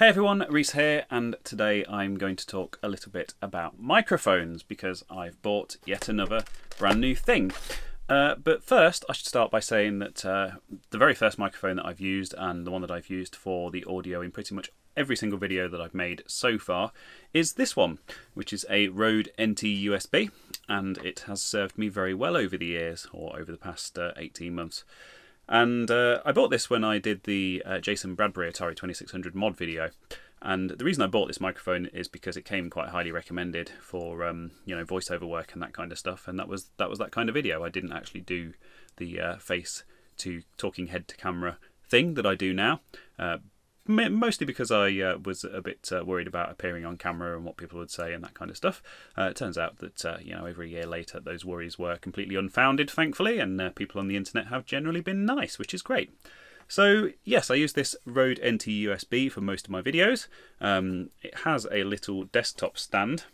Hey everyone, Reese here, and today I'm going to talk a little bit about microphones because I've bought yet another brand new thing. But first, I should start by saying that the very first microphone that I've used, and the one that I've used for the audio in pretty much every single video that I've made so far, is this one, which is a Rode NT USB, and it has served me very well over the years, or over the past 18 months. And I bought this when I did the Jason Bradbury Atari 2600 mod video. And the reason I bought this microphone is because it came quite highly recommended for voiceover work and that kind of stuff. And that was that kind of video. I didn't actually do the face to talking head to camera thing that I do now. Mostly because I was a bit worried about appearing on camera and what people would say and that kind of stuff. It turns out that over a year later those worries were completely unfounded, thankfully, and people on the internet have generally been nice, which is great. So yes, I use this Rode NT USB for most of my videos. It has a little desktop stand,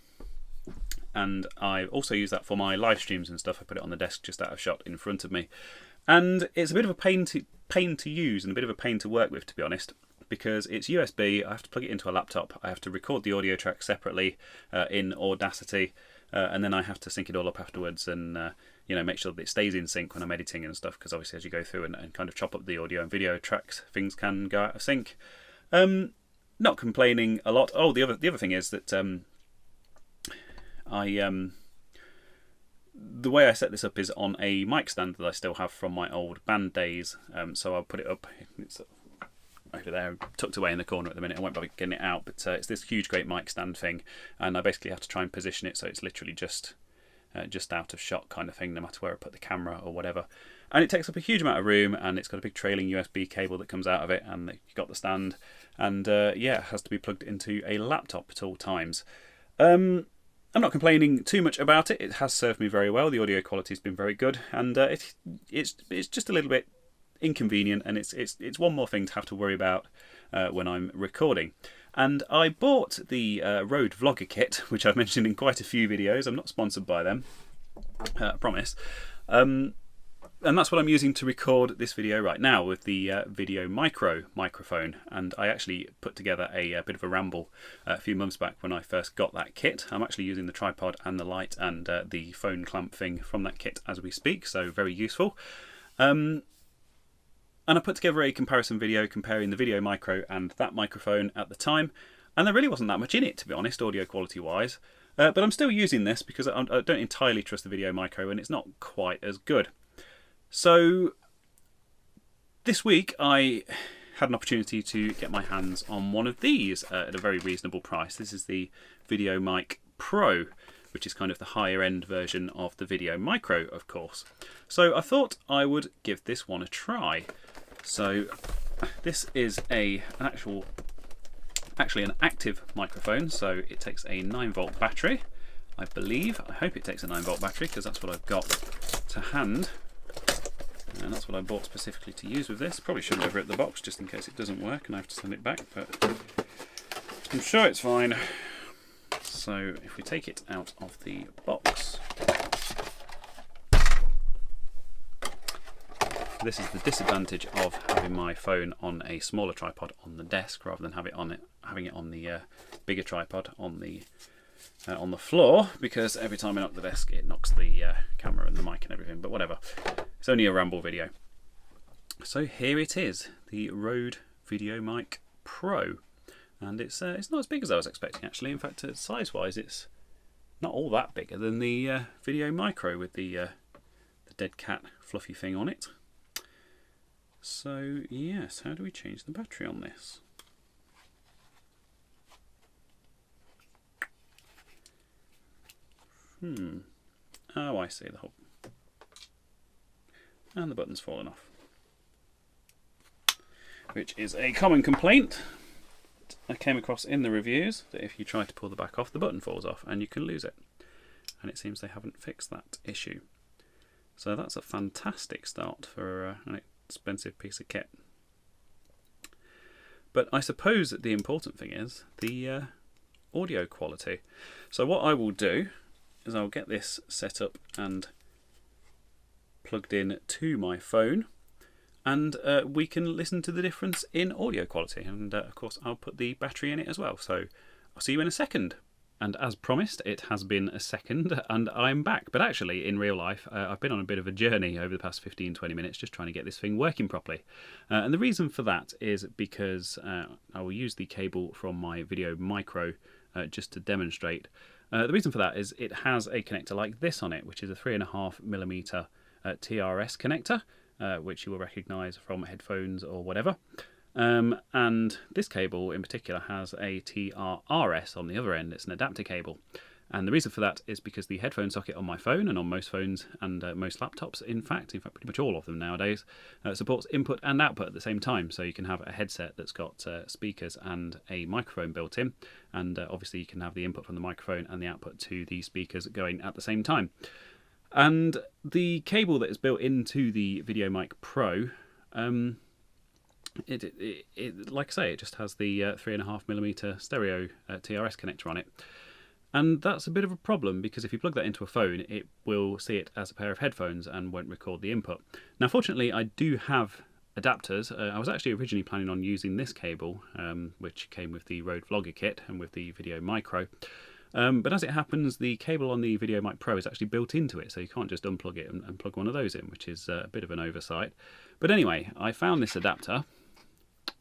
and I also use that for my live streams and stuff. I put it on the desk just out of shot in front of me, and it's a bit of a pain to use and a bit of a pain to work with, to be honest. Because it's USB, I have to plug it into a laptop, I have to record the audio track separately in Audacity, and then I have to sync it all up afterwards and make sure that it stays in sync when I'm editing and stuff, because obviously as you go through and kind of chop up the audio and video tracks, things can go out of sync. Not complaining a lot. Oh, the other thing is that the way I set this up is on a mic stand that I still have from my old band days, so I'll put it up. It's over there, tucked away in the corner at the minute. I won't bother getting it out, but it's this huge great mic stand thing, and I basically have to try and position it so it's literally just out of shot kind of thing, no matter where I put the camera or whatever. And it takes up a huge amount of room, and it's got a big trailing USB cable that comes out of it, and you've got the stand, and it has to be plugged into a laptop at all times. I'm not complaining too much about it. It has served me very well. The audio quality has been very good, and it's just a little bit inconvenient, and it's one more thing to have to worry about when I'm recording. And I bought the Rode Vlogger kit, which I've mentioned in quite a few videos. I'm not sponsored by them, I promise. And that's what I'm using to record this video right now with the VideoMicro microphone. And I actually put together a bit of a ramble a few months back when I first got that kit. I'm actually using the tripod and the light and the phone clamp thing from that kit as we speak, so very useful. And I put together a comparison video comparing the VideoMicro and that microphone at the time, and there really wasn't that much in it, to be honest, audio quality wise. But I'm still using this because I don't entirely trust the VideoMicro, and it's not quite as good. So this week I had an opportunity to get my hands on one of these at a very reasonable price. This is the VideoMic Pro, which is kind of the higher end version of the VideoMicro, of course. So I thought I would give this one a try. So this is actually an active microphone, so it takes a 9-volt battery, I believe. I hope it takes a 9-volt battery, because that's what I've got to hand, and that's what I bought specifically to use with this. Probably shouldn't have ripped the box just in case it doesn't work and I have to send it back, but I'm sure it's fine. So if we take it out of the box, this is the disadvantage of having my phone on a smaller tripod on the desk rather than having it on the bigger tripod on the floor, because every time I knock the desk it knocks the camera and the mic and everything, but whatever. It's only a ramble video. So here it is, the Rode VideoMic Pro. And it's not as big as I was expecting, actually. In fact, size-wise, it's not all that bigger than the VideoMicro with the dead cat fluffy thing on it. So yes, how do we change the battery on this? Oh, I see the whole. And the button's fallen off, which is a common complaint I came across in the reviews, that if you try to pull the back off, the button falls off and you can lose it. And it seems they haven't fixed that issue. So that's a fantastic start for an expensive piece of kit. But I suppose that the important thing is the audio quality. So what I will do is I'll get this set up and plugged in to my phone, and we can listen to the difference in audio quality. And of course, I'll put the battery in it as well. So I'll see you in a second. And as promised, it has been a second and I'm back. But actually, in real life, I've been on a bit of a journey over the past 15-20 minutes just trying to get this thing working properly. And the reason for that is because I will use the cable from my VideoMicro just to demonstrate. The reason for that is it has a connector like this on it, which is a 3.5mm TRS connector, which you will recognise from headphones or whatever. And this cable in particular has a TRRS on the other end. It's an adapter cable. And the reason for that is because the headphone socket on my phone, and on most phones and most laptops, in fact pretty much all of them nowadays, supports input and output at the same time. So you can have a headset that's got speakers and a microphone built in, and obviously you can have the input from the microphone and the output to the speakers going at the same time. And the cable that is built into the VideoMic Pro, like I say, it just has the 3.5mm stereo TRS connector on it. And that's a bit of a problem because if you plug that into a phone, it will see it as a pair of headphones and won't record the input. Now, fortunately, I do have adapters. I was actually originally planning on using this cable, which came with the RØDE Vlogger kit and with the VideoMicro. But as it happens, the cable on the VideoMic Pro is actually built into it, so you can't just unplug it and plug one of those in, which is a bit of an oversight. But anyway, I found this adapter,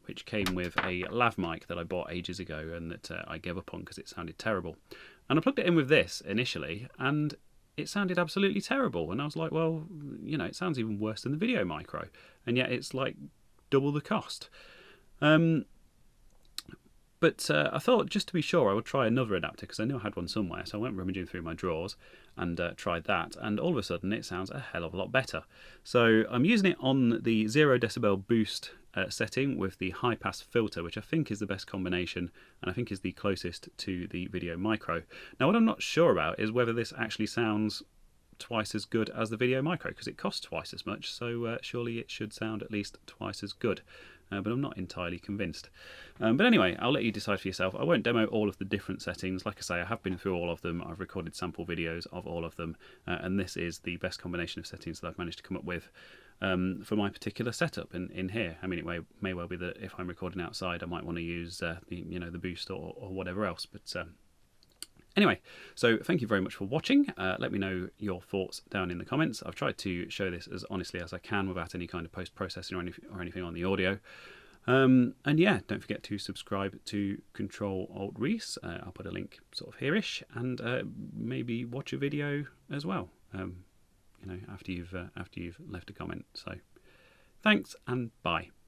which came with a lav mic that I bought ages ago and that I gave up on because it sounded terrible. And I plugged it in with this initially, and it sounded absolutely terrible. And I was like, well, you know, it sounds even worse than the VideoMicro, and yet it's like double the cost. But I thought, just to be sure, I would try another adapter because I knew I had one somewhere. So I went rummaging through my drawers and tried that, and all of a sudden it sounds a hell of a lot better. So I'm using it on the 0 decibel boost setting with the high pass filter, which I think is the best combination and I think is the closest to the VideoMicro. Now, what I'm not sure about is whether this actually sounds twice as good as the VideoMicro, because it costs twice as much, so surely it should sound at least twice as good. But I'm not entirely convinced. But anyway, I'll let you decide for yourself. I won't demo all of the different settings. Like I say, I have been through all of them. I've recorded sample videos of all of them, and this is the best combination of settings that I've managed to come up with for my particular setup in here. I mean, it may well be that if I'm recording outside, I might want to use the boost or whatever else. But anyway, so thank you very much for watching. Let me know your thoughts down in the comments. I've tried to show this as honestly as I can without any kind of post-processing or anything on the audio. And yeah, don't forget to subscribe to Control-Alt-Reese. I'll put a link sort of here-ish, and maybe watch a video as well. After you've left a comment. So thanks and bye.